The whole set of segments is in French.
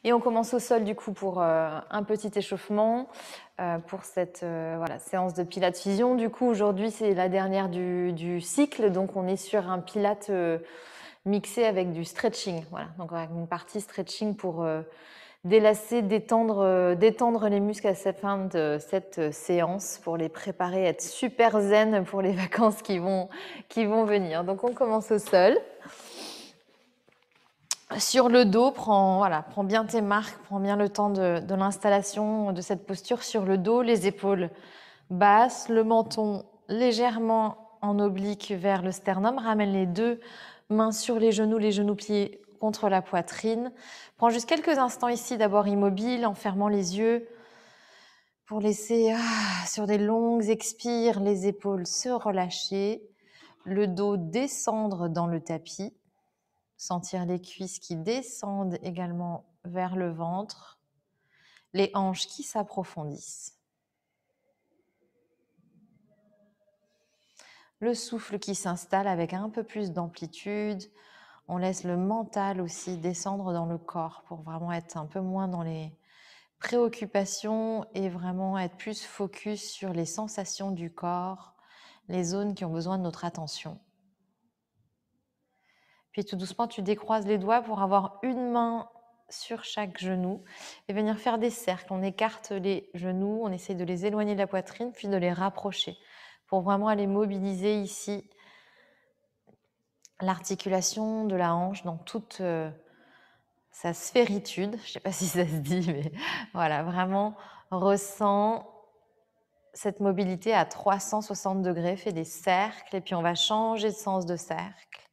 Et on commence au sol du coup pour un petit échauffement pour cette voilà, séance de Pilates Fusion. Du coup, aujourd'hui, c'est la dernière du cycle, donc on est sur un Pilates mixé avec du stretching. Voilà, donc avec une partie stretching pour délasser, détendre les muscles à cette fin de cette séance pour les préparer à être super zen pour les vacances qui vont venir. Donc on commence au sol. Sur le dos, prends bien tes marques, prends bien le temps de l'installation de cette posture sur le dos, les épaules basses, le menton légèrement en oblique vers le sternum. Ramène les deux mains sur les genoux pliés contre la poitrine. Prends juste quelques instants ici, d'abord immobile, en fermant les yeux pour laisser sur des longues expires les épaules se relâcher, le dos descendre dans le tapis. Sentir les cuisses qui descendent également vers le ventre, les hanches qui s'approfondissent. Le souffle qui s'installe avec un peu plus d'amplitude. On laisse le mental aussi descendre dans le corps pour vraiment être un peu moins dans les préoccupations et vraiment être plus focus sur les sensations du corps, les zones qui ont besoin de notre attention. Puis tout doucement, tu décroises les doigts pour avoir une main sur chaque genou et venir faire des cercles. On écarte les genoux, on essaye de les éloigner de la poitrine, puis de les rapprocher pour vraiment aller mobiliser ici l'articulation de la hanche dans toute sa sphéritude. Je ne sais pas si ça se dit, mais voilà, vraiment ressens cette mobilité à 360 degrés, fais des cercles et puis on va changer de sens de cercle.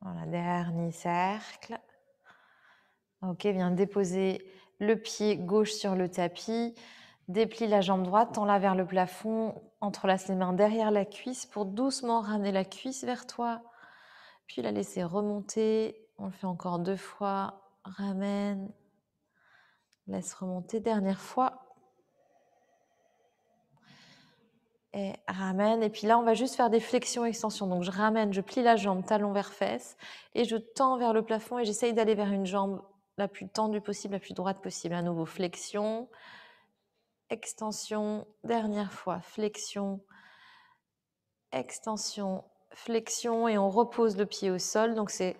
Voilà, dernier cercle. Ok, viens déposer le pied gauche sur le tapis. Déplie la jambe droite, tends-la vers le plafond, entrelace les mains derrière la cuisse pour doucement ramener la cuisse vers toi. Puis la laisser remonter. On le fait encore 2 fois. Ramène. Laisse remonter. Dernière fois. Et ramène. Et puis là, on va juste faire des flexions-extensions. Donc je ramène, je plie la jambe, talon vers fesse. Et je tends vers le plafond et j'essaye d'aller vers une jambe la plus tendue possible, la plus droite possible. À nouveau, flexion. Extension, dernière fois, flexion, extension, flexion et on repose le pied au sol. Donc c'est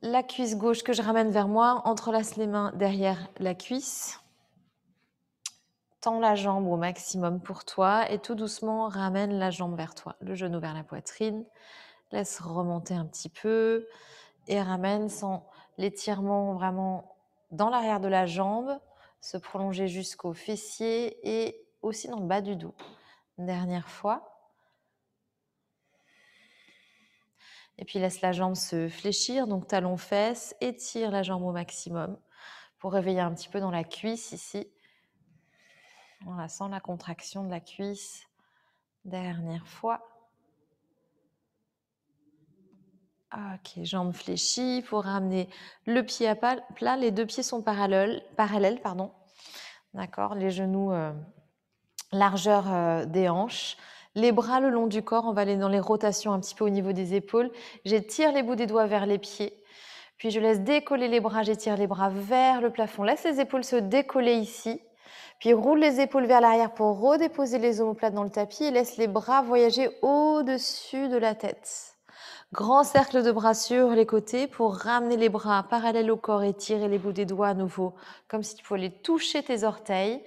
la cuisse gauche que je ramène vers moi, entrelace les mains derrière la cuisse, tends la jambe au maximum pour toi et tout doucement ramène la jambe vers toi, le genou vers la poitrine, laisse remonter un petit peu et ramène sans l'étirement vraiment dans l'arrière de la jambe, se prolonger jusqu'au fessier et aussi dans le bas du dos. Dernière fois. Et puis laisse la jambe se fléchir, donc talon-fesse, étire la jambe au maximum pour réveiller un petit peu dans la cuisse ici. Voilà, sens la contraction de la cuisse. Dernière fois. Ok, jambes fléchies pour ramener le pied à plat. Les deux pieds sont parallèles, pardon. D'accord, les genoux largeur des hanches. Les bras le long du corps, on va aller dans les rotations un petit peu au niveau des épaules. J'étire les bouts des doigts vers les pieds. Puis je laisse décoller les bras, j'étire les bras vers le plafond. Laisse les épaules se décoller ici. Puis roule les épaules vers l'arrière pour redéposer les omoplates dans le tapis et laisse les bras voyager au-dessus de la tête. Grand cercle de bras sur les côtés pour ramener les bras parallèles au corps et tirer les bouts des doigts à nouveau, comme si tu pouvais toucher tes orteils.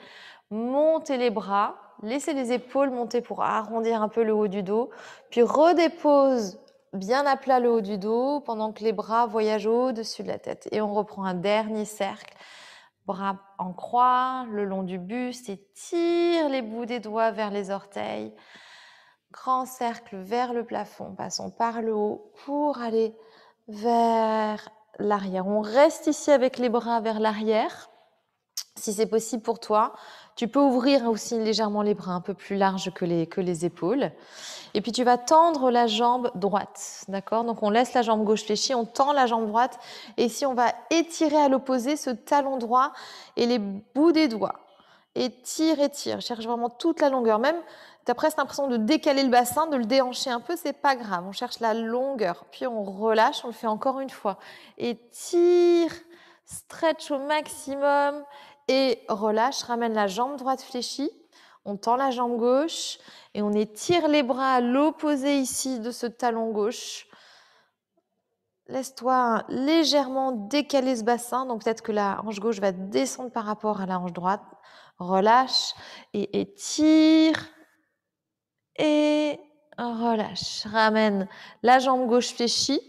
Montez les bras, laissez les épaules monter pour arrondir un peu le haut du dos. Puis redépose bien à plat le haut du dos pendant que les bras voyagent au-dessus de la tête. Et on reprend un dernier cercle. Bras en croix, le long du buste et tire les bouts des doigts vers les orteils. Grand cercle vers le plafond, passons par le haut pour aller vers l'arrière. On reste ici avec les bras vers l'arrière. Si c'est possible pour toi, tu peux ouvrir aussi légèrement les bras un peu plus larges que les épaules. Et puis tu vas tendre la jambe droite, d'accord? Donc on laisse la jambe gauche fléchie, on tend la jambe droite. Et ici, on va étirer à l'opposé ce talon droit et les bouts des doigts. Étire, cherche vraiment toute la longueur. Même tu as presque l'impression de décaler le bassin, de le déhancher un peu, c'est pas grave. On cherche la longueur. Puis on relâche, on le fait encore une fois. Étire, stretch au maximum et relâche. Ramène la jambe droite fléchie. On tend la jambe gauche et on étire les bras à l'opposé ici de ce talon gauche. Laisse-toi légèrement décaler ce bassin. Donc peut-être que la hanche gauche va descendre par rapport à la hanche droite. Relâche et étire. Et relâche. Ramène la jambe gauche fléchie.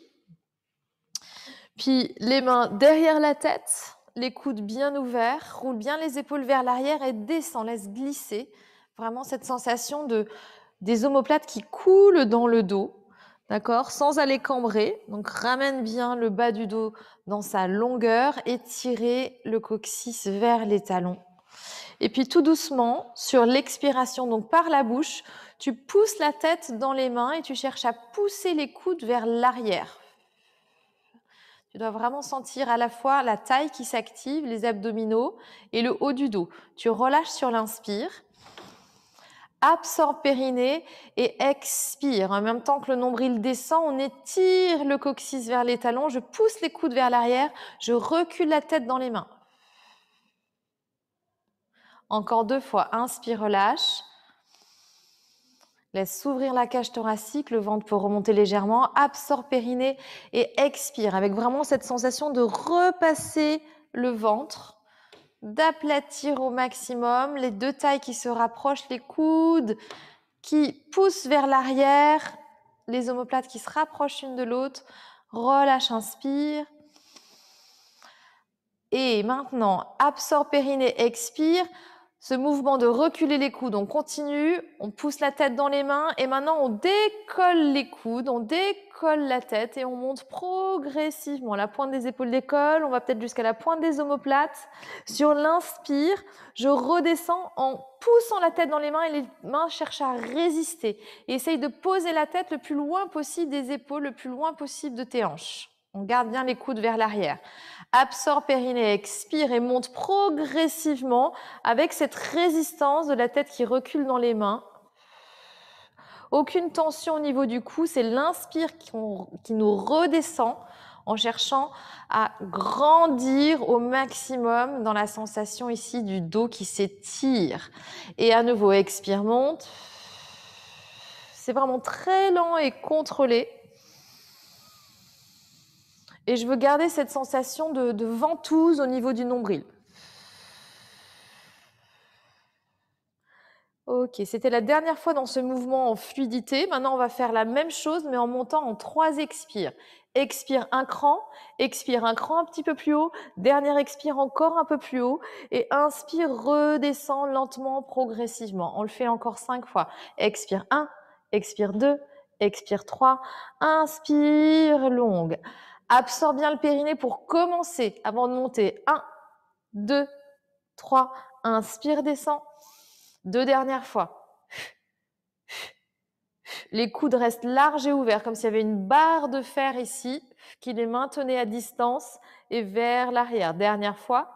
Puis les mains derrière la tête, les coudes bien ouverts. Roule bien les épaules vers l'arrière et descends. Laisse glisser. Vraiment cette sensation des omoplates qui coulent dans le dos. D'accord? Sans aller cambrer. Donc, ramène bien le bas du dos dans sa longueur. Étirez le coccyx vers les talons. Et puis, tout doucement, sur l'expiration, donc par la bouche, tu pousses la tête dans les mains et tu cherches à pousser les coudes vers l'arrière. Tu dois vraiment sentir à la fois la taille qui s'active, les abdominaux et le haut du dos. Tu relâches sur l'inspire. Absorbe périnée et expire. En même temps que le nombril descend, on étire le coccyx vers les talons. Je pousse les coudes vers l'arrière. Je recule la tête dans les mains. Encore 2 fois. Inspire, relâche. Laisse s'ouvrir la cage thoracique. Le ventre peut remonter légèrement. Absorbe périnée et expire avec vraiment cette sensation de repasser le ventre, d'aplatir au maximum. Les deux tailles qui se rapprochent, les coudes qui poussent vers l'arrière, les omoplates qui se rapprochent l'une de l'autre. Relâche, inspire. Et maintenant, absorbe périnée, expire. Ce mouvement de reculer les coudes, on continue, on pousse la tête dans les mains et maintenant on décolle les coudes, on décolle la tête et on monte progressivement. La pointe des épaules décolle, on va peut-être jusqu'à la pointe des omoplates. Sur l'inspire, je redescends en poussant la tête dans les mains et les mains cherchent à résister. Et essaye de poser la tête le plus loin possible des épaules, le plus loin possible de tes hanches. On garde bien les coudes vers l'arrière. Absorbe périnée, expire et monte progressivement avec cette résistance de la tête qui recule dans les mains. Aucune tension au niveau du cou, c'est l'inspire qui nous redescend en cherchant à grandir au maximum dans la sensation ici du dos qui s'étire. Et à nouveau, expire, monte. C'est vraiment très lent et contrôlé. Et je veux garder cette sensation de ventouse au niveau du nombril. Ok, c'était la dernière fois dans ce mouvement en fluidité. Maintenant, on va faire la même chose, mais en montant en 3 expires. Expire un cran un petit peu plus haut. Dernier expire encore un peu plus haut. Et inspire, redescend lentement, progressivement. On le fait encore 5 fois. Expire 1, expire 2, expire 3. Inspire, longue. Absorbe bien le périnée pour commencer avant de monter. 1, 2, 3. Inspire, descend. 2 dernières fois. Les coudes restent larges et ouverts, comme s'il y avait une barre de fer ici qui les maintenait à distance et vers l'arrière. Dernière fois.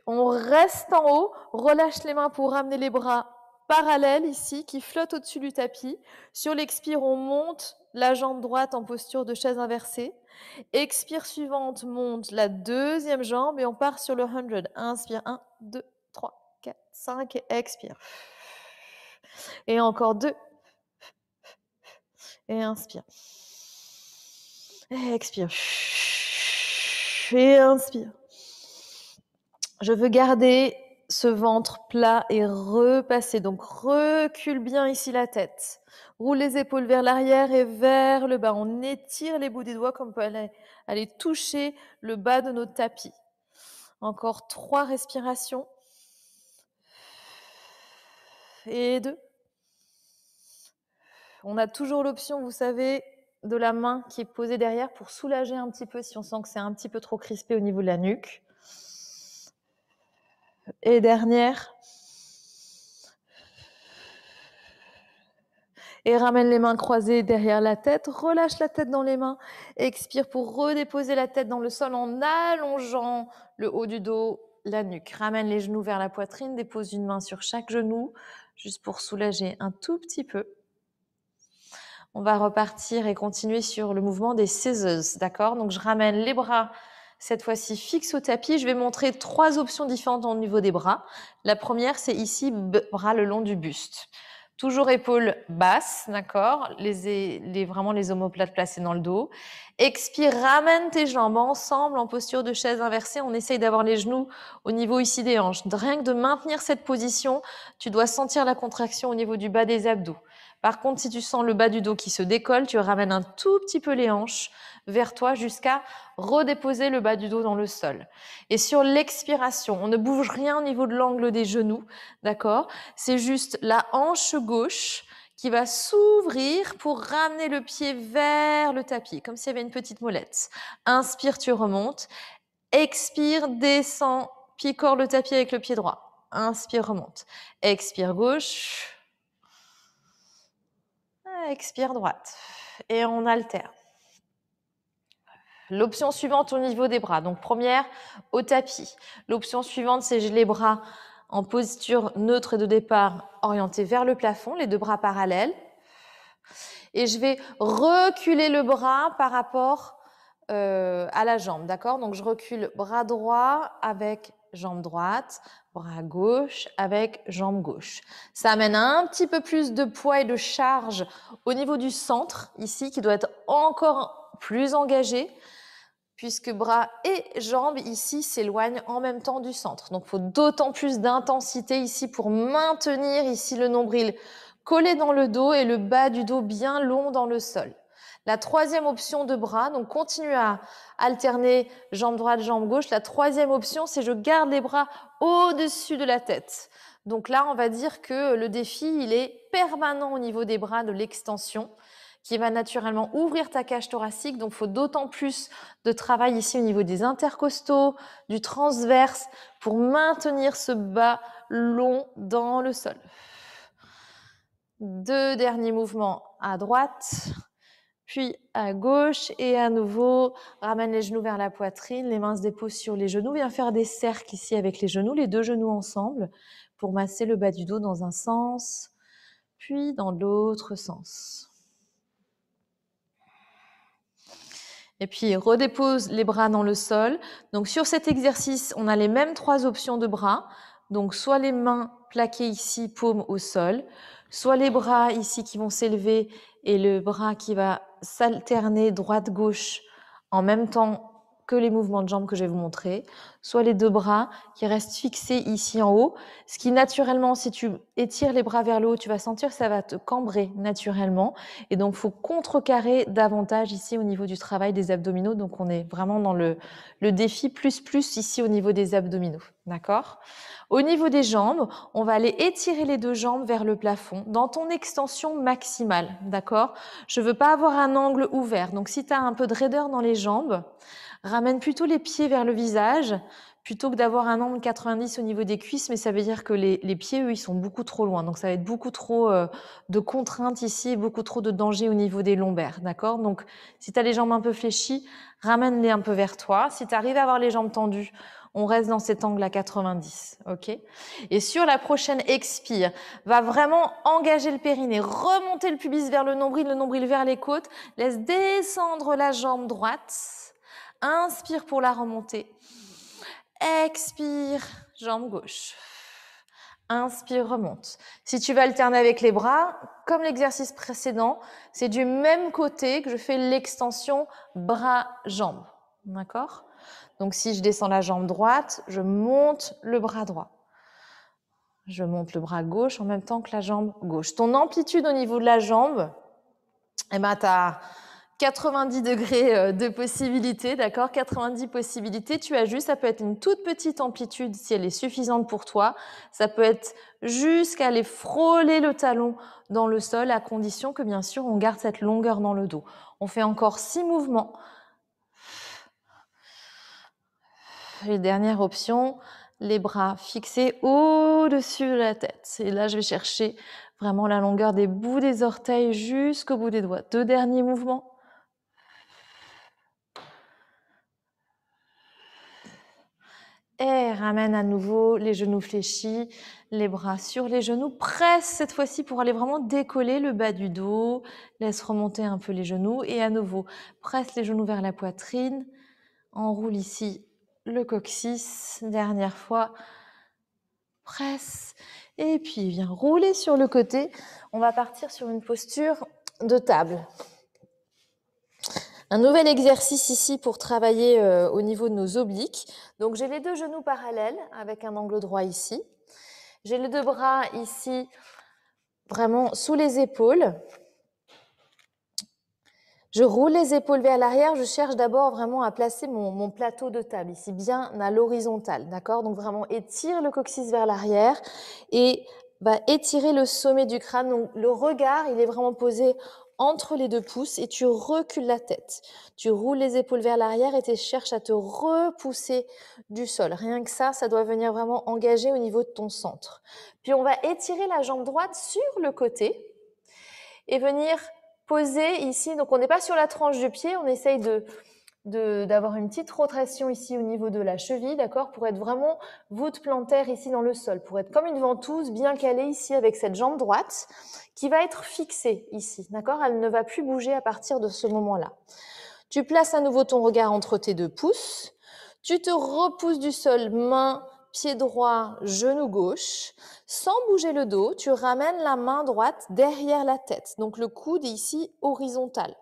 On reste en haut, relâche les mains pour ramener les bras parallèles ici, qui flottent au-dessus du tapis. Sur l'expire, on monte la jambe droite en posture de chaise inversée. Expire suivante, monte la deuxième jambe et on part sur le 100. Inspire, 1, 2, 3, 4, 5 et expire. Et encore 2. Et inspire. Et expire. Et inspire. Je veux garder ce ventre plat et repasser. Donc, recule bien ici la tête. Roule les épaules vers l'arrière et vers le bas. On étire les bouts des doigts comme on peut aller toucher le bas de notre tapis. Encore 3 respirations. Et 2. On a toujours l'option, vous savez, de la main qui est posée derrière pour soulager un petit peu si on sent que c'est un petit peu trop crispé au niveau de la nuque. Et dernière. Et ramène les mains croisées derrière la tête. Relâche la tête dans les mains. Expire pour redéposer la tête dans le sol en allongeant le haut du dos, la nuque. Ramène les genoux vers la poitrine, dépose une main sur chaque genou, juste pour soulager un tout petit peu. On va repartir et continuer sur le mouvement des scissors, d'accord? Donc, je ramène les bras, cette fois-ci, fixes au tapis. Je vais montrer 3 options différentes au niveau des bras. La première, c'est ici, bras le long du buste. Toujours épaules basses, d'accord? Vraiment les omoplates placées dans le dos. Expire, ramène tes jambes ensemble en posture de chaise inversée. On essaye d'avoir les genoux au niveau ici des hanches. Rien que de maintenir cette position, tu dois sentir la contraction au niveau du bas des abdos. Par contre, si tu sens le bas du dos qui se décolle, tu ramènes un tout petit peu les hanches vers toi jusqu'à redéposer le bas du dos dans le sol. Et sur l'expiration, on ne bouge rien au niveau de l'angle des genoux, d'accord? C'est juste la hanche gauche qui va s'ouvrir pour ramener le pied vers le tapis, comme s'il y avait une petite molette. Inspire, tu remontes. Expire, descends, picore le tapis avec le pied droit. Inspire, remonte. Expire, gauche. Expire, droite. Et on alterne. L'option suivante au niveau des bras. Donc, première, au tapis. L'option suivante, c'est j'ai les bras en posture neutre et de départ orientés vers le plafond, les 2 bras parallèles. Et je vais reculer le bras par rapport à la jambe, d'accord? Donc, je recule bras droit avec jambe droite, bras gauche avec jambe gauche. Ça amène un petit peu plus de poids et de charge au niveau du centre, ici, qui doit être encore plus engagé, puisque bras et jambes, ici, s'éloignent en même temps du centre. Donc, il faut d'autant plus d'intensité ici pour maintenir ici le nombril collé dans le dos et le bas du dos bien long dans le sol. La troisième option de bras, donc continue à alterner jambe droite, jambe gauche. La troisième option, c'est je garde les bras au-dessus de la tête. Donc là, on va dire que le défi, il est permanent au niveau des bras, de l'extension, qui va naturellement ouvrir ta cage thoracique. Donc, il faut d'autant plus de travail ici au niveau des intercostaux, du transverse, pour maintenir ce bas long dans le sol. 2 derniers mouvements à droite, puis à gauche, et à nouveau, ramène les genoux vers la poitrine, les mains se déposent sur les genoux. Viens faire des cercles ici avec les genoux, les 2 genoux ensemble, pour masser le bas du dos dans un sens, puis dans l'autre sens. Et puis, redépose les bras dans le sol. Donc, sur cet exercice, on a les mêmes 3 options de bras. Donc, soit les mains plaquées ici, paume au sol, soit les bras ici qui vont s'élever et le bras qui va s'alterner droite-gauche en même temps que les mouvements de jambes que je vais vous montrer, soit les 2 bras qui restent fixés ici en haut, ce qui naturellement, si tu étires les bras vers le haut, tu vas sentir que ça va te cambrer naturellement, et donc il faut contrecarrer davantage ici au niveau du travail des abdominaux. Donc on est vraiment dans le défi plus ici au niveau des abdominaux, d'accord? Au niveau des jambes, on va aller étirer les 2 jambes vers le plafond dans ton extension maximale, d'accord? Je veux pas avoir un angle ouvert, donc si tu as un peu de raideur dans les jambes, ramène plutôt les pieds vers le visage plutôt que d'avoir un angle 90 au niveau des cuisses, mais ça veut dire que les pieds, eux, ils sont beaucoup trop loin. Donc, ça va être beaucoup trop de contraintes ici et beaucoup trop de danger au niveau des lombaires, d'accord? Donc, si tu as les jambes un peu fléchies, ramène-les un peu vers toi. Si tu arrives à avoir les jambes tendues, on reste dans cet angle à 90, ok? Et sur la prochaine expire, va vraiment engager le périnée, remonter le pubis vers le nombril vers les côtes, laisse descendre la jambe droite. Inspire pour la remontée. Expire, jambe gauche. Inspire, remonte. Si tu veux alterner avec les bras, comme l'exercice précédent, c'est du même côté que je fais l'extension bras-jambes. D'accord? Donc, si je descends la jambe droite, je monte le bras droit. Je monte le bras gauche en même temps que la jambe gauche. Ton amplitude au niveau de la jambe, eh ben, tu as 90 degrés de possibilités, d'accord? 90 possibilités, tu ajustes. Ça peut être une toute petite amplitude si elle est suffisante pour toi. Ça peut être jusqu'à aller frôler le talon dans le sol, à condition que, bien sûr, on garde cette longueur dans le dos. On fait encore 6 mouvements. Et dernière option, les bras fixés au-dessus de la tête. Et là, je vais chercher vraiment la longueur des bouts des orteils jusqu'au bout des doigts. 2 derniers mouvements. Et ramène à nouveau les genoux fléchis, les bras sur les genoux. Presse cette fois-ci pour aller vraiment décoller le bas du dos. Laisse remonter un peu les genoux. Et à nouveau, presse les genoux vers la poitrine. Enroule ici le coccyx. Dernière fois. Presse. Et puis, viens rouler sur le côté. On va partir sur une posture de table. Un nouvel exercice ici pour travailler au niveau de nos obliques. Donc, j'ai les deux genoux parallèles avec un angle droit ici. J'ai les deux bras ici vraiment sous les épaules. Je roule les épaules vers l'arrière. Je cherche d'abord vraiment à placer mon plateau de table ici bien à l'horizontale. D'accord? Donc, vraiment étire le coccyx vers l'arrière et va étirer le sommet du crâne. Donc, le regard, il est vraiment posé entre les deux pouces et tu recules la tête. Tu roules les épaules vers l'arrière et tu cherches à te repousser du sol. Rien que ça doit venir vraiment engager au niveau de ton centre. Puis on va étirer la jambe droite sur le côté et venir poser ici. Donc on n'est pas sur la tranche du pied, on essaye d'avoir une petite rotation ici au niveau de la cheville, d'accord, pour être vraiment voûte plantaire ici dans le sol, pour être comme une ventouse bien calée ici avec cette jambe droite qui va être fixée ici, d'accord. Elle ne va plus bouger à partir de ce moment-là. Tu places à nouveau ton regard entre tes deux pouces, tu te repousses du sol, main, pied droit, genou gauche. Sans bouger le dos, tu ramènes la main droite derrière la tête, donc le coude est ici horizontal.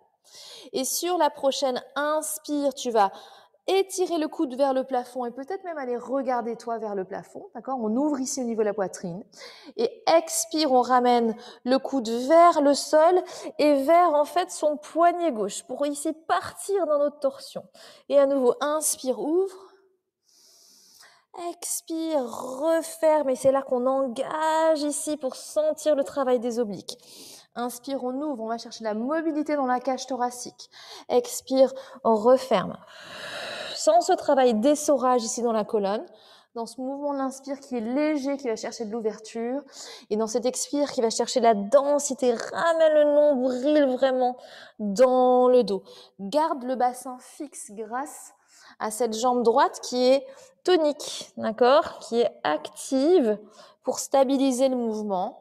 Et sur la prochaine inspire, tu vas étirer le coude vers le plafond et peut-être même aller regarder toi vers le plafond, d'accord? On ouvre ici au niveau de la poitrine. Et expire, on ramène le coude vers le sol et vers en fait son poignet gauche pour ici partir dans notre torsion. Et à nouveau, inspire, ouvre. Expire, referme et c'est là qu'on engage ici pour sentir le travail des obliques. Inspire, on ouvre, on va chercher la mobilité dans la cage thoracique. Expire, on referme. Sans ce travail d'essorage ici dans la colonne, dans ce mouvement de l'inspire qui est léger, qui va chercher de l'ouverture, et dans cet expire qui va chercher la densité, ramène le nombril vraiment dans le dos. Garde le bassin fixe grâce à cette jambe droite qui est tonique, d'accord, qui est active pour stabiliser le mouvement.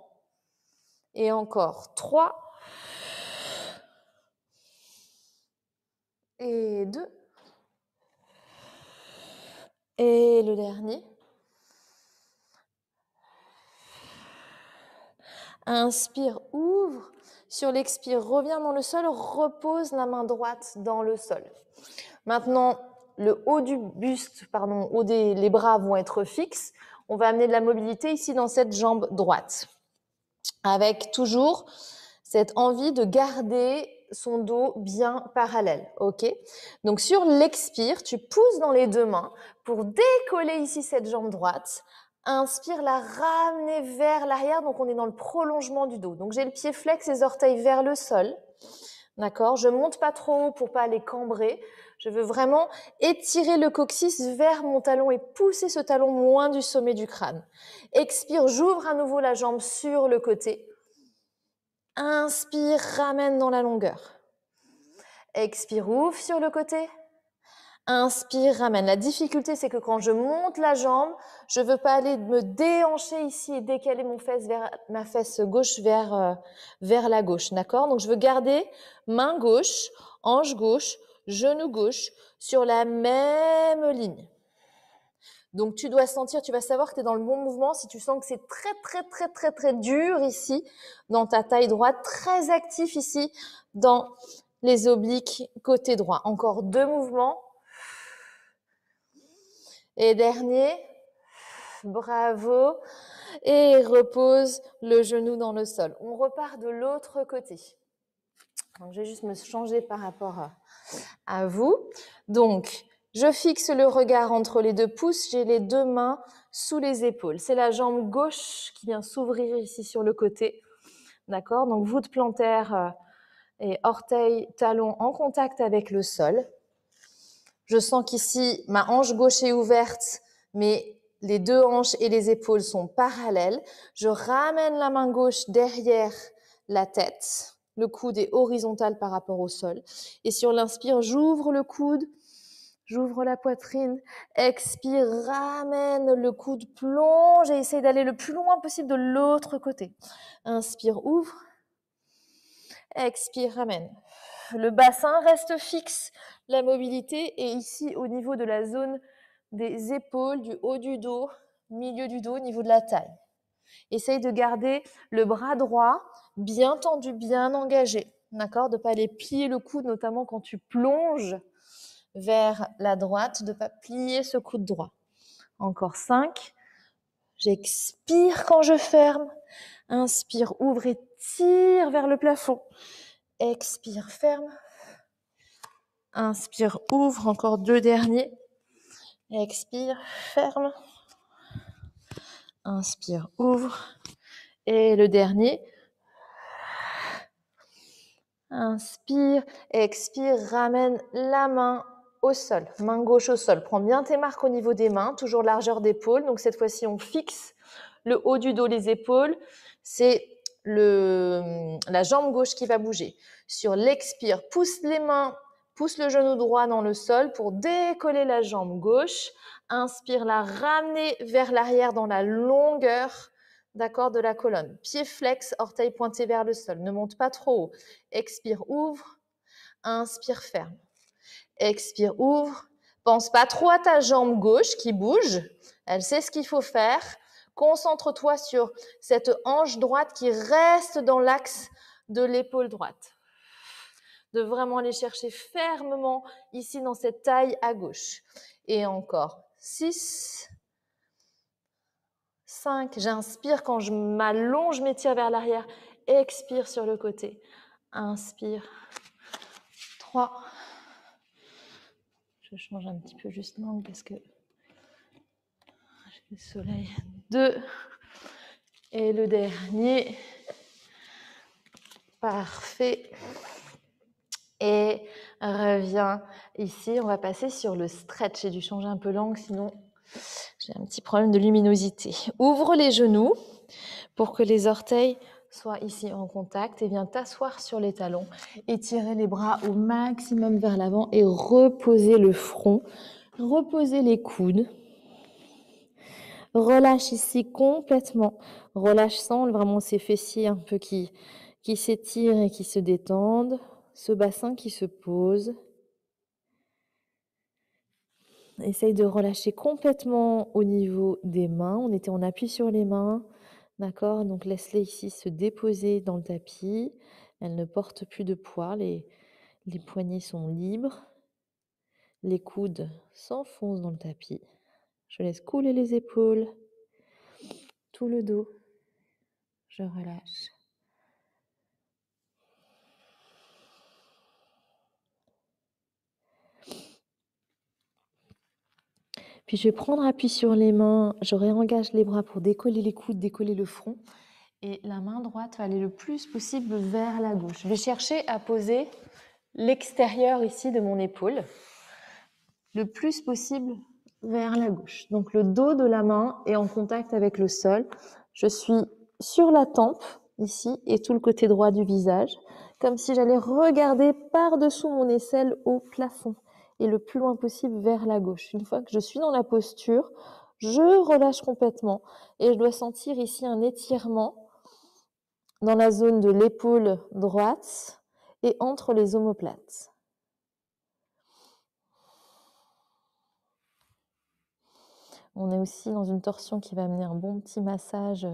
Et encore 3 et 2 et le dernier. Inspire, ouvre. Sur l'expire, reviens dans le sol, repose la main droite dans le sol. Maintenant, le haut du buste, les bras vont être fixes. On va amener de la mobilité ici dans cette jambe droite. Avec toujours cette envie de garder son dos bien parallèle, ok? Donc sur l'expire, tu pousses dans les deux mains pour décoller ici cette jambe droite. Inspire, la ramener vers l'arrière, donc on est dans le prolongement du dos. Donc j'ai le pied flex, les orteils vers le sol, d'accord? Je monte pas trop haut pour pas aller cambrer. Je veux vraiment étirer le coccyx vers mon talon et pousser ce talon loin du sommet du crâne. Expire, j'ouvre à nouveau la jambe sur le côté. Inspire, ramène dans la longueur. Expire, ouvre sur le côté. Inspire, ramène. La difficulté, c'est que quand je monte la jambe, je veux pas aller me déhancher ici et décaler ma fesse gauche vers la gauche, d'accord? Donc, je veux garder main gauche, hanche gauche, genou gauche sur la même ligne. Donc, tu dois sentir, tu vas savoir que tu es dans le bon mouvement si tu sens que c'est très, très, très, très, très dur ici dans ta taille droite, très actif ici dans les obliques côté droit. Encore 2 mouvements. Et dernier, bravo. Et repose le genou dans le sol. On repart de l'autre côté. Donc, je vais juste me changer par rapport à vous. Donc, je fixe le regard entre les deux pouces. J'ai les deux mains sous les épaules. C'est la jambe gauche qui vient s'ouvrir ici sur le côté. D'accord? Donc, voûte plantaire et orteil, talon en contact avec le sol. Je sens qu'ici, ma hanche gauche est ouverte, mais les deux hanches et les épaules sont parallèles. Je ramène la main gauche derrière la tête. Le coude est horizontal par rapport au sol. Et sur l'inspire, j'ouvre le coude J'ouvre la poitrine, expire, ramène le coude, plonge et essaye d'aller le plus loin possible de l'autre côté. Inspire, ouvre. Expire, ramène. Le bassin reste fixe, la mobilité est ici au niveau de la zone des épaules, du haut du dos, milieu du dos, au niveau de la taille. Essaye de garder le bras droit bien tendu, bien engagé, d'accord? De ne pas aller plier le coude, notamment quand tu plonges vers la droite, de ne pas plier ce coude droit. Encore 5. J'expire quand je ferme. Inspire, ouvre et tire vers le plafond. Expire, ferme. Inspire, ouvre. Encore 2 derniers. Expire, ferme. Inspire, ouvre. Et le dernier. Inspire, expire, ramène la main au sol, main gauche au sol. Prends bien tes marques au niveau des mains, toujours largeur d'épaule. Donc cette fois-ci, on fixe le haut du dos, les épaules. C'est la jambe gauche qui va bouger. Sur l'expire, pousse les mains, pousse le genou droit dans le sol pour décoller la jambe gauche. Inspire, la ramener vers l'arrière dans la longueur, d'accord, de la colonne. Pied flex, orteil pointé vers le sol. Ne monte pas trop haut. Expire, ouvre. Inspire, ferme. Expire, ouvre. Pense pas trop à ta jambe gauche qui bouge. Elle sait ce qu'il faut faire. Concentre-toi sur cette hanche droite qui reste dans l'axe de l'épaule droite. De vraiment aller chercher fermement ici dans cette taille à gauche. Et encore 6, 5. J'inspire quand je m'allonge, je m'étire vers l'arrière. Expire sur le côté. Inspire. 3. Je change un petit peu juste l'angle parce que j'ai le soleil. 2. Et le dernier. Parfait. Et reviens ici. On va passer sur le stretch. J'ai dû changer un peu l'angle, sinon j'ai un petit problème de luminosité. Ouvre les genoux pour que les orteils soient ici en contact et viens t'asseoir sur les talons. Étirer les bras au maximum vers l'avant et reposer le front. Reposer les coudes. Relâche ici complètement. Relâche sans vraiment ces fessiers un peu qui s'étirent et qui se détendent. Ce bassin qui se pose. Essaye de relâcher complètement au niveau des mains. On était en appui sur les mains. D'accord? Donc laisse-les ici se déposer dans le tapis. Elles ne portent plus de poids. Les poignets sont libres. Les coudes s'enfoncent dans le tapis. Je laisse couler les épaules. Tout le dos. Je relâche. Puis je vais prendre appui sur les mains, je réengage les bras pour décoller les coudes, décoller le front. Et la main droite va aller le plus possible vers la gauche. Je vais chercher à poser l'extérieur ici de mon épaule, le plus possible vers la gauche. Donc le dos de la main est en contact avec le sol. Je suis sur la tempe ici et tout le côté droit du visage, comme si j'allais regarder par-dessous mon aisselle au plafond et le plus loin possible vers la gauche. Une fois que je suis dans la posture, je relâche complètement et je dois sentir ici un étirement dans la zone de l'épaule droite et entre les omoplates. On est aussi dans une torsion qui va amener un bon petit massage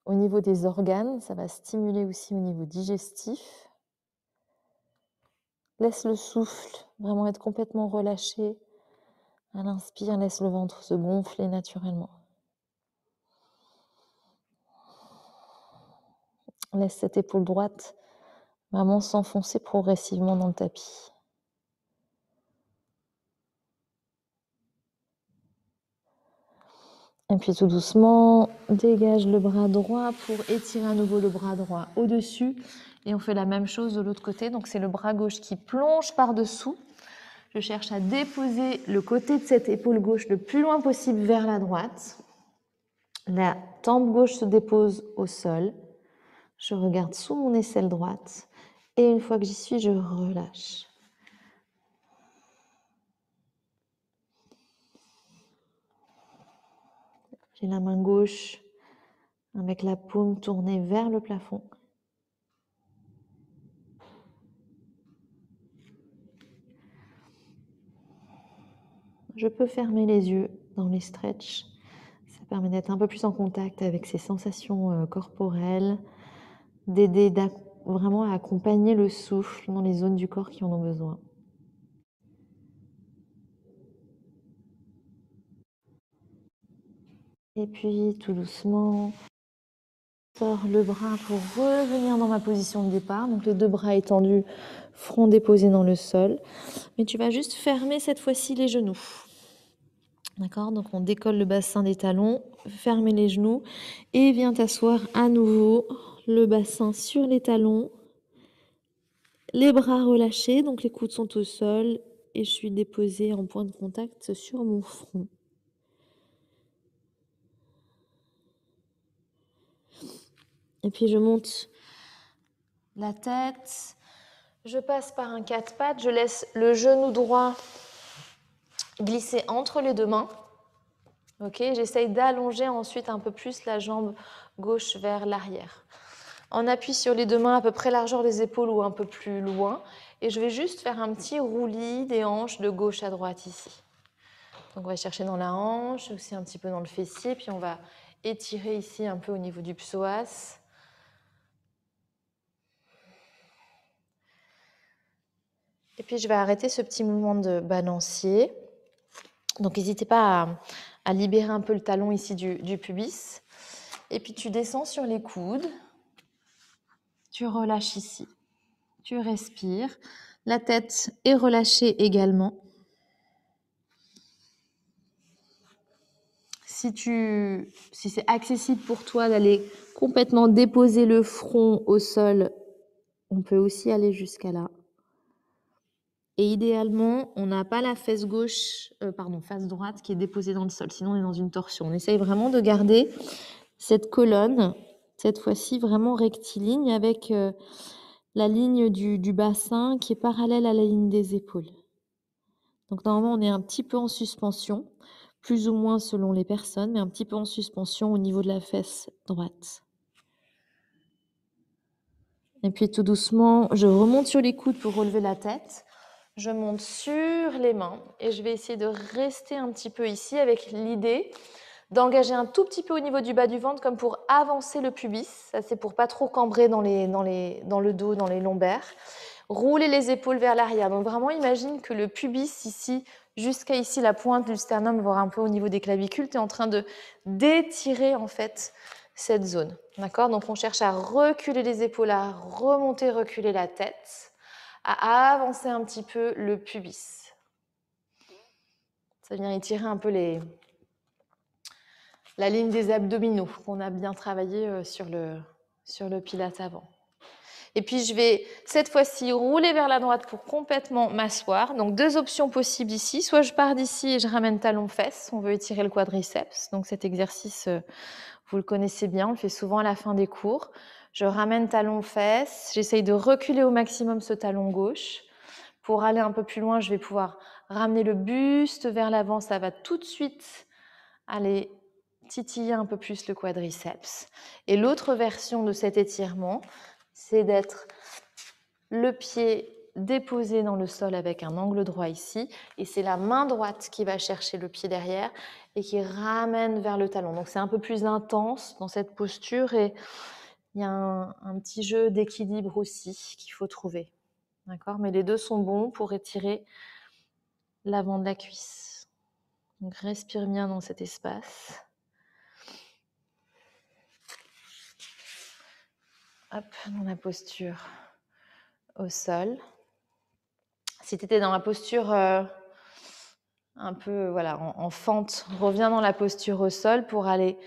au niveau des organes. Ça va stimuler aussi au niveau digestif. Laisse le souffle vraiment être complètement relâché. À l'inspire, laisse le ventre se gonfler naturellement. Laisse cette épaule droite vraiment s'enfoncer progressivement dans le tapis. Et puis tout doucement, dégage le bras droit pour étirer à nouveau le bras droit au-dessus. Et on fait la même chose de l'autre côté. Donc c'est le bras gauche qui plonge par-dessous. Je cherche à déposer le côté de cette épaule gauche le plus loin possible vers la droite. La tempe gauche se dépose au sol. Je regarde sous mon aisselle droite. Et une fois que j'y suis, je relâche. J'ai la main gauche avec la paume tournée vers le plafond. Je peux fermer les yeux dans les stretches. Ça permet d'être un peu plus en contact avec ces sensations corporelles, d'aider vraiment à accompagner le souffle dans les zones du corps qui en ont besoin. Et puis tout doucement, sors le bras pour revenir dans ma position de départ. Donc les deux bras étendus, front déposé dans le sol. Mais tu vas juste fermer cette fois-ci les genoux. D'accord? Donc on décolle le bassin des talons, fermer les genoux et viens t'asseoir à nouveau, le bassin sur les talons, les bras relâchés, donc les coudes sont au sol et je suis déposée en point de contact sur mon front. Et puis je monte la tête, je passe par un quatre pattes, je laisse le genou droit glisser entre les deux mains. Ok, j'essaye d'allonger ensuite un peu plus la jambe gauche vers l'arrière. On appuie sur les deux mains à peu près largeur des épaules ou un peu plus loin. Et je vais juste faire un petit roulis des hanches de gauche à droite ici. Donc on va chercher dans la hanche, aussi un petit peu dans le fessier, puis on va étirer ici un peu au niveau du psoas. Et puis je vais arrêter ce petit mouvement de balancier. Donc n'hésitez pas à libérer un peu le talon ici du pubis. Et puis tu descends sur les coudes. Tu relâches ici. Tu respires. La tête est relâchée également. Si c'est accessible pour toi d'aller complètement déposer le front au sol, on peut aussi aller jusqu'à là. Et idéalement, on n'a pas la face droite qui est déposée dans le sol, sinon on est dans une torsion. On essaye vraiment de garder cette colonne, cette fois-ci vraiment rectiligne, avec la ligne du bassin qui est parallèle à la ligne des épaules. Donc normalement, on est un petit peu en suspension, plus ou moins selon les personnes, mais un petit peu en suspension au niveau de la fesse droite. Et puis tout doucement, je remonte sur les coudes pour relever la tête. Je monte sur les mains et je vais essayer de rester un petit peu ici avec l'idée d'engager un tout petit peu au niveau du bas du ventre comme pour avancer le pubis. Ça, c'est pour pas trop cambrer dans le dos, dans les lombaires. Rouler les épaules vers l'arrière. Donc vraiment, imagine que le pubis ici, jusqu'à ici, la pointe du sternum, voire un peu au niveau des clavicules, tu es en train de d'étirer en fait cette zone. D'accord? Donc on cherche à reculer les épaules, à remonter, reculer la tête, à avancer un petit peu le pubis. Ça vient étirer un peu la ligne des abdominaux qu'on a bien travaillé sur le pilate avant. Et puis je vais cette fois-ci rouler vers la droite pour complètement m'asseoir. Donc deux options possibles ici. Soit je pars d'ici et je ramène talon-fesse. On veut étirer le quadriceps. Donc cet exercice, vous le connaissez bien, on le fait souvent à la fin des cours. Je ramène talon-fesse. J'essaye de reculer au maximum ce talon gauche. Pour aller un peu plus loin, je vais pouvoir ramener le buste vers l'avant. Ça va tout de suite aller titiller un peu plus le quadriceps. Et l'autre version de cet étirement, c'est d'être le pied déposé dans le sol avec un angle droit ici, et c'est la main droite qui va chercher le pied derrière et qui ramène vers le talon. Donc c'est un peu plus intense dans cette posture et il y a un petit jeu d'équilibre aussi qu'il faut trouver. D'accord? Mais les deux sont bons pour étirer l'avant de la cuisse. Donc respire bien dans cet espace. Hop, dans la posture au sol. Si tu étais dans la posture un peu en fente, reviens dans la posture au sol pour aller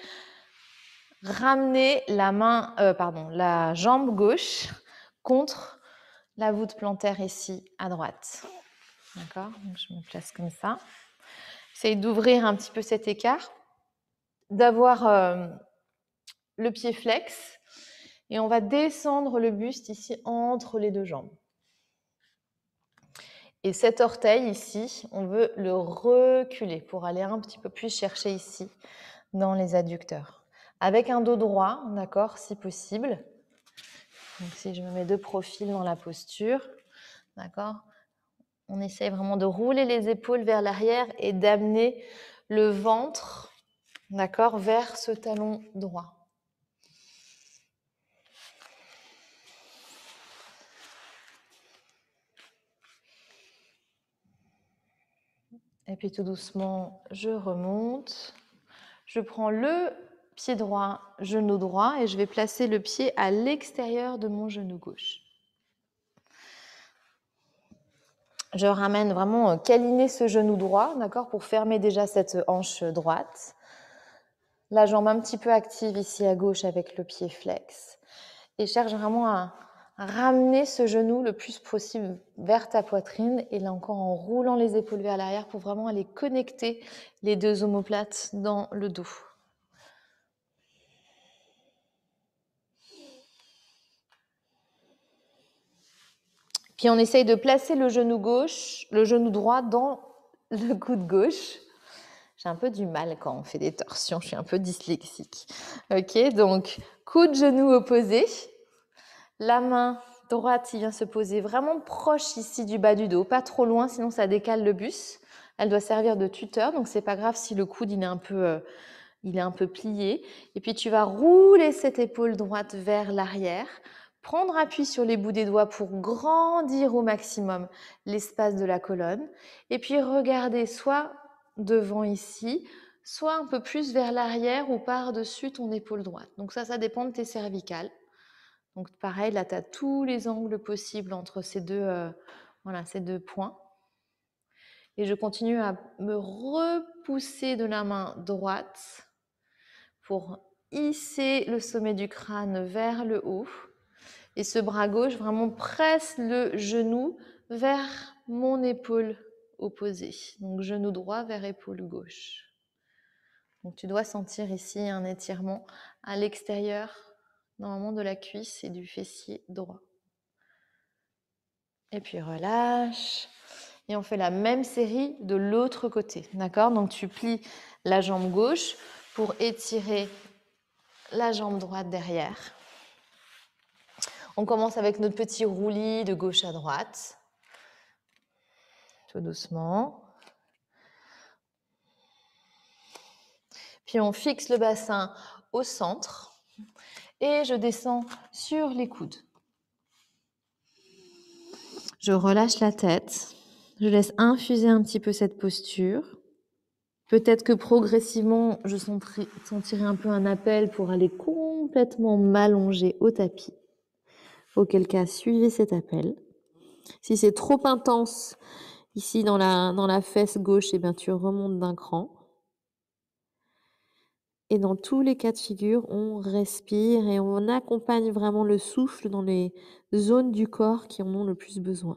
ramener la jambe gauche contre la voûte plantaire ici à droite. D'accord? Donc je me place comme ça. Essaye d'ouvrir un petit peu cet écart, d'avoir le pied flex et on va descendre le buste ici entre les deux jambes. Et cet orteil ici, on veut le reculer pour aller un petit peu plus chercher ici dans les adducteurs. Avec un dos droit, d'accord, si possible. Donc si je me mets de profil dans la posture, d'accord, on essaye vraiment de rouler les épaules vers l'arrière et d'amener le ventre, d'accord, vers ce talon droit. Et puis tout doucement, je remonte. Je prends le pied droit, genou droit, et je vais placer le pied à l'extérieur de mon genou gauche. Je ramène vraiment câliner ce genou droit, d'accord, pour fermer déjà cette hanche droite. La jambe un petit peu active ici à gauche avec le pied flex. Et cherche vraiment à ramener ce genou le plus possible vers ta poitrine. Et là encore en roulant les épaules vers l'arrière pour vraiment aller connecter les deux omoplates dans le dos. Puis on essaye de placer le genou droit dans le coude gauche. J'ai un peu du mal quand on fait des torsions, je suis un peu dyslexique. Ok, donc coude, genou opposé. La main droite qui vient se poser vraiment proche ici du bas du dos, pas trop loin, sinon ça décale le bus. Elle doit servir de tuteur, donc c'est pas grave si le coude il est un peu plié. Et puis tu vas rouler cette épaule droite vers l'arrière. Prendre appui sur les bouts des doigts pour grandir au maximum l'espace de la colonne. Et puis regarder soit devant ici, soit un peu plus vers l'arrière ou par-dessus ton épaule droite. Donc ça dépend de tes cervicales. Donc pareil, là, tu as tous les angles possibles entre ces deux points. Et je continue à me repousser de la main droite pour hisser le sommet du crâne vers le haut. Et ce bras gauche vraiment presse le genou vers mon épaule opposée. Donc genou droit vers épaule gauche. Donc tu dois sentir ici un étirement à l'extérieur, normalement de la cuisse et du fessier droit. Et puis relâche. Et on fait la même série de l'autre côté. D'accord? Donc tu plies la jambe gauche pour étirer la jambe droite derrière. On commence avec notre petit roulis de gauche à droite. Tout doucement. Puis on fixe le bassin au centre. Et je descends sur les coudes. Je relâche la tête. Je laisse infuser un petit peu cette posture. Peut-être que progressivement, je sentirai un peu un appel pour aller complètement m'allonger au tapis. Auquel cas, suivez cet appel. Si c'est trop intense ici dans la fesse gauche, eh bien, tu remontes d'un cran. Et dans tous les cas de figure, on respire et on accompagne vraiment le souffle dans les zones du corps qui en ont le plus besoin.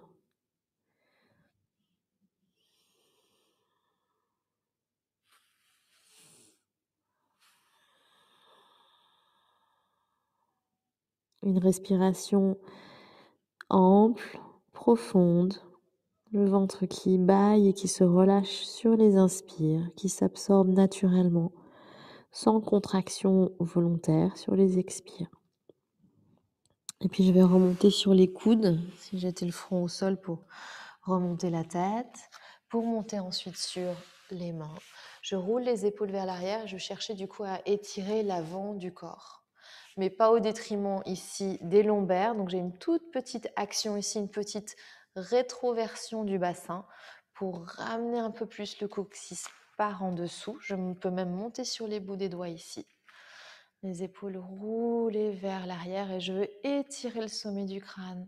Une respiration ample, profonde, le ventre qui bâille et qui se relâche sur les inspires, qui s'absorbe naturellement, sans contraction volontaire sur les expires. Et puis je vais remonter sur les coudes, si j'étais le front au sol pour remonter la tête, pour monter ensuite sur les mains. Je roule les épaules vers l'arrière et je cherchais du coup à étirer l'avant du corps. Mais pas au détriment ici des lombaires. Donc j'ai une toute petite action ici, une petite rétroversion du bassin pour ramener un peu plus le coccyx par en dessous. Je peux même monter sur les bouts des doigts ici. Les épaules roulées vers l'arrière et je veux étirer le sommet du crâne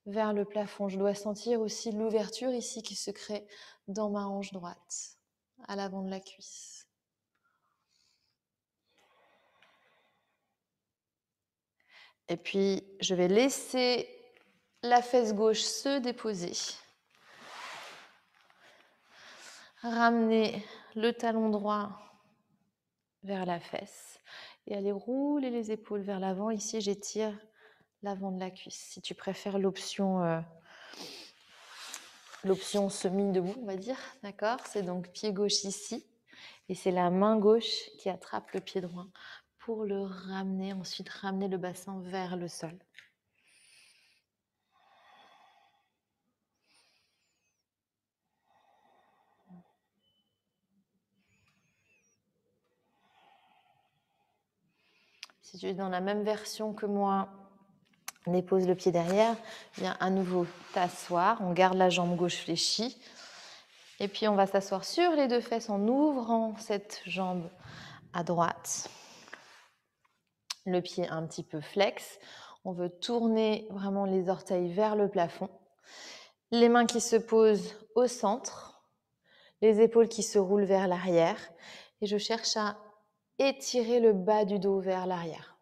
vers le plafond. Je dois sentir aussi l'ouverture ici qui se crée dans ma hanche droite, à l'avant de la cuisse. Et puis, je vais laisser la fesse gauche se déposer. Ramener le talon droit vers la fesse et aller rouler les épaules vers l'avant. Ici, j'étire l'avant de la cuisse. Si tu préfères l'option semi-debout, on va dire, d'accord? C'est donc pied gauche ici. Et c'est la main gauche qui attrape le pied droit pour le ramener, ensuite ramener le bassin vers le sol. Si tu es dans la même version que moi, dépose le pied derrière, viens à nouveau t'asseoir, on garde la jambe gauche fléchie. Et puis on va s'asseoir sur les deux fesses en ouvrant cette jambe à droite. Le pied un petit peu flex. On veut tourner vraiment les orteils vers le plafond. Les mains qui se posent au centre. Les épaules qui se roulent vers l'arrière. Et je cherche à étirer le bas du dos vers l'arrière.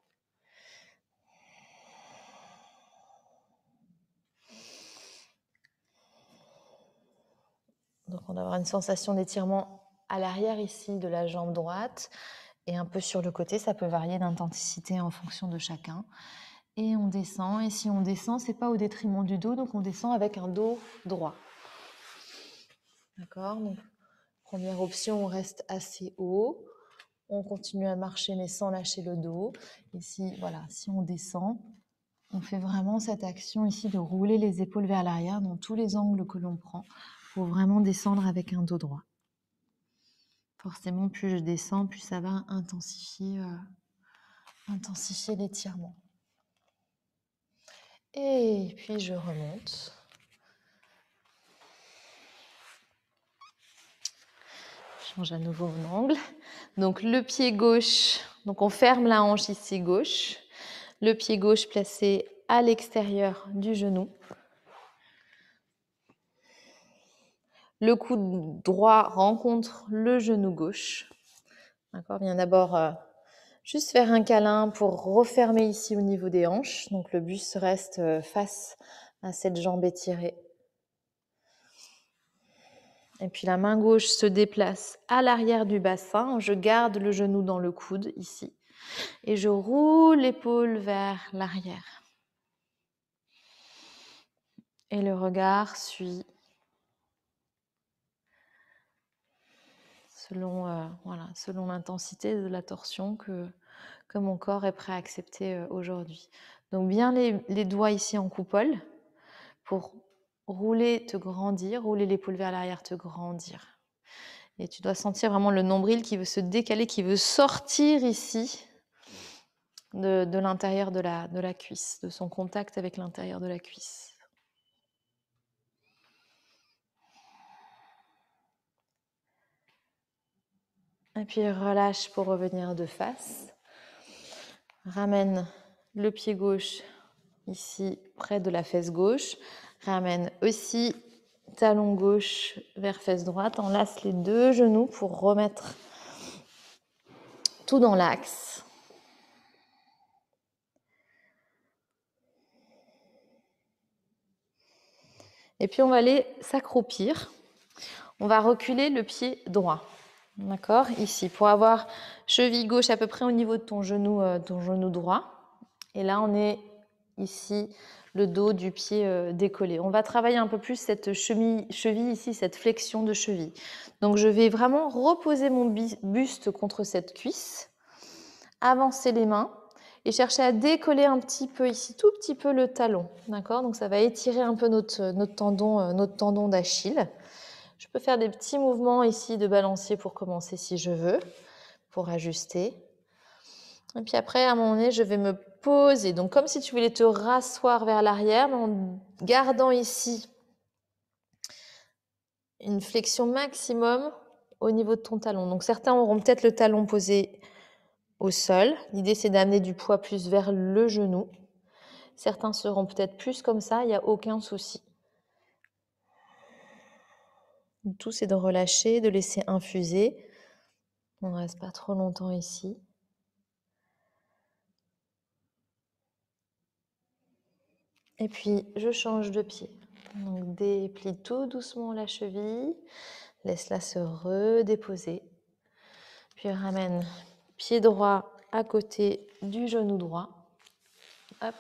Donc on va avoir une sensation d'étirement à l'arrière ici de la jambe droite et un peu sur le côté. Ça peut varier d'intensité en fonction de chacun. Et on descend. Et si on descend, c'est pas au détriment du dos, donc on descend avec un dos droit. D'accord? Donc, première option, on reste assez haut. On continue à marcher mais sans lâcher le dos. Et si on descend, on fait vraiment cette action ici de rouler les épaules vers l'arrière dans tous les angles que l'on prend pour vraiment descendre avec un dos droit. Forcément, plus je descends, plus ça va intensifier l'étirement. Et puis je remonte. Je change à nouveau mon angle. Donc le pied gauche, donc on ferme la hanche ici gauche. Le pied gauche placé à l'extérieur du genou. Le coude droit rencontre le genou gauche. D'accord, viens d'abord juste faire un câlin pour refermer ici au niveau des hanches. Donc le buste reste face à cette jambe étirée. Et puis la main gauche se déplace à l'arrière du bassin. Je garde le genou dans le coude ici. Et je roule l'épaule vers l'arrière. Et le regard suit selon l'intensité de la torsion que mon corps est prêt à accepter aujourd'hui. Donc bien les doigts ici en coupole pour rouler, te grandir, rouler l'épaule vers l'arrière, te grandir. Et tu dois sentir vraiment le nombril qui veut se décaler, qui veut sortir ici de l'intérieur de la cuisse, de son contact avec l'intérieur de la cuisse. Et puis relâche pour revenir de face. Ramène le pied gauche ici près de la fesse gauche. Ramène aussi talon gauche vers fesse droite. Enlace les deux genoux pour remettre tout dans l'axe. Et puis on va aller s'accroupir. On va reculer le pied droit. D'accord? Ici, pour avoir cheville gauche à peu près au niveau de ton genou droit. Et là, on est ici, le dos du pied décollé. On va travailler un peu plus cette cheville ici, cette flexion de cheville. Donc, je vais vraiment reposer mon buste contre cette cuisse, avancer les mains et chercher à décoller un petit peu ici, tout petit peu le talon. D'accord? Donc, ça va étirer un peu notre tendon d'Achille. Je peux faire des petits mouvements ici de balancier pour commencer si je veux, pour ajuster. Et puis après, à un moment donné, je vais me poser. Donc, comme si tu voulais te rasseoir vers l'arrière, mais en gardant ici une flexion maximum au niveau de ton talon. Donc, certains auront peut-être le talon posé au sol. L'idée, c'est d'amener du poids plus vers le genou. Certains seront peut-être plus comme ça, il n'y a aucun souci. Le tout, c'est de relâcher, de laisser infuser. On ne reste pas trop longtemps ici. Et puis, je change de pied. Donc, déplie tout doucement la cheville. Laisse-la se redéposer. Puis, ramène pied droit à côté du genou droit. Hop.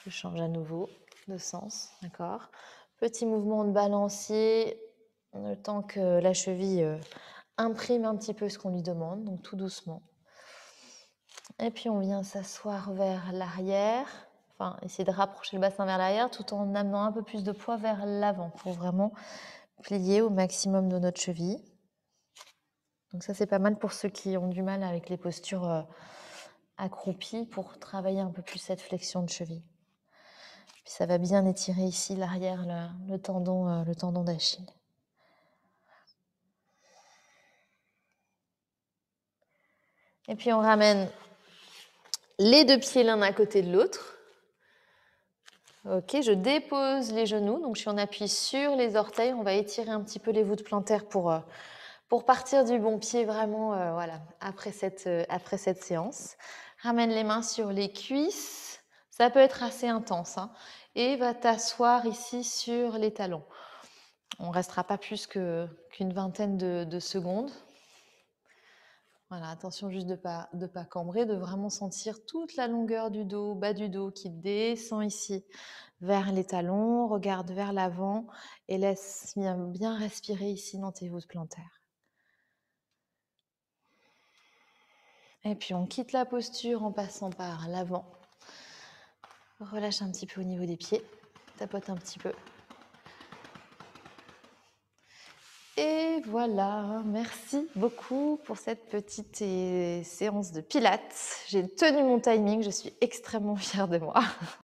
Je change à nouveau de sens. D'accord? Petit mouvement de balancier. Le temps que la cheville imprime un petit peu ce qu'on lui demande, donc tout doucement. Et puis on vient s'asseoir vers l'arrière, enfin essayer de rapprocher le bassin vers l'arrière tout en amenant un peu plus de poids vers l'avant pour vraiment plier au maximum de notre cheville. Donc ça c'est pas mal pour ceux qui ont du mal avec les postures accroupies pour travailler un peu plus cette flexion de cheville. Puis ça va bien étirer ici l'arrière, le tendon d'Achille. Et puis on ramène les deux pieds l'un à côté de l'autre. Ok, je dépose les genoux, donc je suis en appui sur les orteils. On va étirer un petit peu les voûtes plantaires pour partir du bon pied vraiment voilà, après cette séance. Ramène les mains sur les cuisses. Ça peut être assez intense. Hein, et va t'asseoir ici sur les talons. On ne restera pas plus qu'une vingtaine de secondes. Voilà, attention juste de pas cambrer, de vraiment sentir toute la longueur du dos, bas du dos qui descend ici vers les talons, regarde vers l'avant et laisse bien respirer ici dans tes voûtes plantaires. Et puis on quitte la posture en passant par l'avant. Relâche un petit peu au niveau des pieds, tapote un petit peu. Et voilà, merci beaucoup pour cette petite séance de pilates. J'ai tenu mon timing, je suis extrêmement fière de moi.